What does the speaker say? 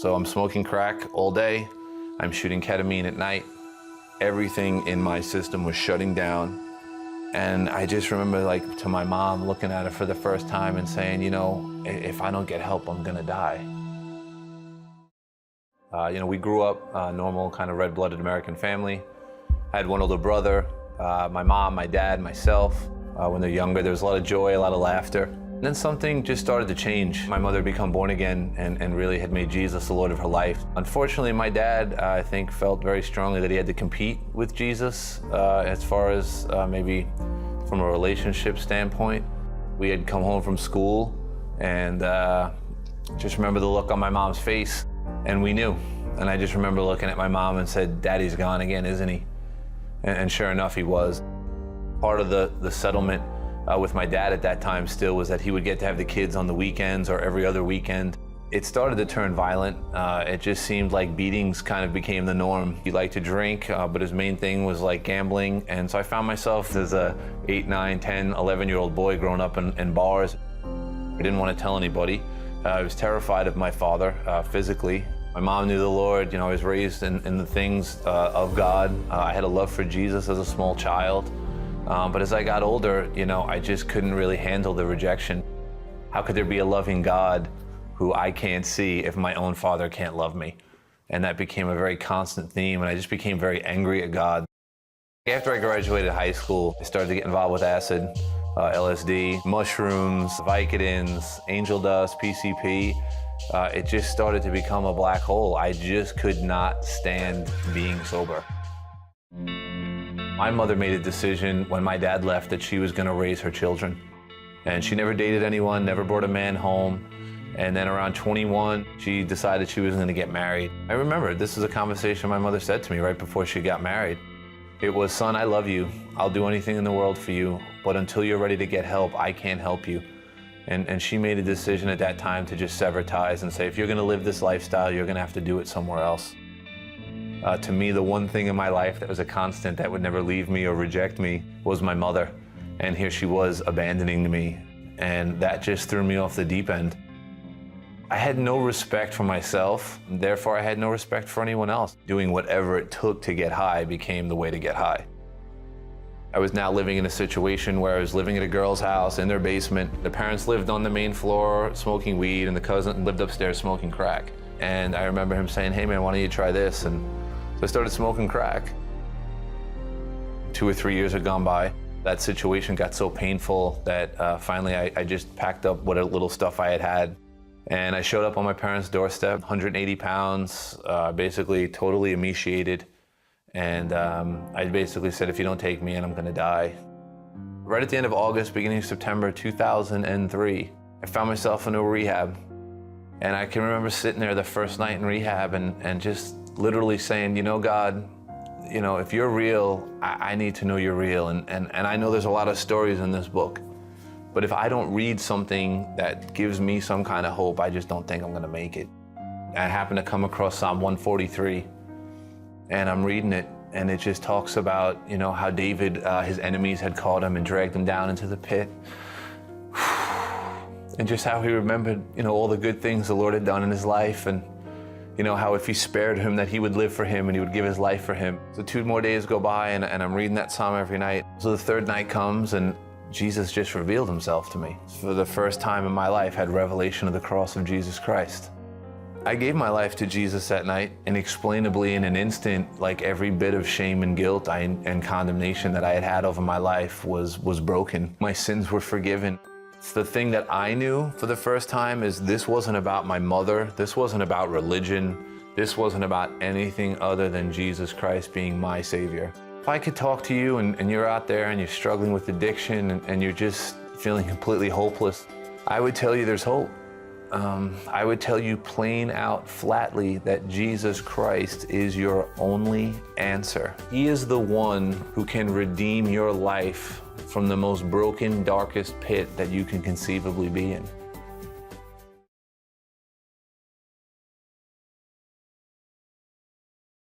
So I'm smoking crack all day. I'm shooting ketamine at night. Everything in my system was shutting down. And I just remember, like, to my mom looking at her for the first time and saying, you know, if I don't get help, I'm gonna die. We grew up a normal kind of red-blooded American family. I had one older brother, my mom, my dad, myself. When they're younger, there was a lot of joy, a lot of laughter. And then something just started to change. My mother had become born again and really had made Jesus the Lord of her life. Unfortunately, my dad, I think, felt very strongly that he had to compete with Jesus as far as maybe from a relationship standpoint. We had come home from school and just remember the look on my mom's face, and we knew. And I just remember looking at my mom and said, "Daddy's gone again, isn't he?" And sure enough, he was. Part of the settlement with my dad at that time still was that he would get to have the kids on the weekends or every other weekend. It started to turn violent. It just seemed like beatings kind of became the norm. He liked to drink, but his main thing was like gambling. And so I found myself as a 8, 9, 10, 11-year-old boy growing up in bars. I didn't want to tell anybody. I was terrified of my father physically. My mom knew the Lord. I was raised in the things of God. I had a love for Jesus as a small child. But as I got older, I just couldn't really handle the rejection. How could there be a loving God who I can't see if my own father can't love me? And that became a very constant theme, and I just became very angry at God. After I graduated high school, I started to get involved with acid, LSD, mushrooms, Vicodins, angel dust, PCP. It just started to become a black hole. I just could not stand being sober. My mother made a decision when my dad left that she was going to raise her children. And she never dated anyone, never brought a man home. And then around 21, she decided she was going to get married. I remember this is a conversation my mother said to me right before she got married. It was, "Son, I love you. I'll do anything in the world for you. But until you're ready to get help, I can't help you." And she made a decision at that time to just sever ties and say, if you're going to live this lifestyle, you're going to have to do it somewhere else. To me, the one thing in my life that was a constant that would never leave me or reject me was my mother. And here she was abandoning me. And that just threw me off the deep end. I had no respect for myself, therefore I had no respect for anyone else. Doing whatever it took to get high became the way to get high. I was now living in a situation where I was living at a girl's house in their basement. The parents lived on the main floor smoking weed, and the cousin lived upstairs smoking crack. And I remember him saying, "Hey man, why don't you try this?" And so I started smoking crack. 2 or 3 years had gone by. That situation got so painful that finally I just packed up what little stuff I had. And I showed up on my parents' doorstep, 180 pounds, basically totally emaciated. And I basically said, if you don't take me in, I'm gonna die. Right at the end of August, beginning of September 2003, I found myself in a rehab. And I can remember sitting there the first night in rehab and just literally saying, God, if you're real, I need to know you're real. And I know there's a lot of stories in this book, but if I don't read something that gives me some kind of hope, I just don't think I'm gonna make it. I happened to come across Psalm 143, and I'm reading it, and it just talks about, how David, his enemies had caught him and dragged him down into the pit. And just how he remembered, all the good things the Lord had done in his life, and how if he spared him, that he would live for him and he would give his life for him. So 2 more days go by, and I'm reading that psalm every night. So the third night comes, and Jesus just revealed himself to me. For the first time in my life, had revelation of the cross of Jesus Christ. I gave my life to Jesus that night, inexplainably in an instant, like every bit of shame and guilt and condemnation that I had over my life was broken. My sins were forgiven. The thing that I knew for the first time is this wasn't about my mother. This wasn't about religion. This wasn't about anything other than Jesus Christ being my Savior. If I could talk to you and you're out there and you're struggling with addiction and you're just feeling completely hopeless, I would tell you there's hope. I would tell you plain out, flatly, that Jesus Christ is your only answer. He is the one who can redeem your life from the most broken, darkest pit that you can conceivably be in.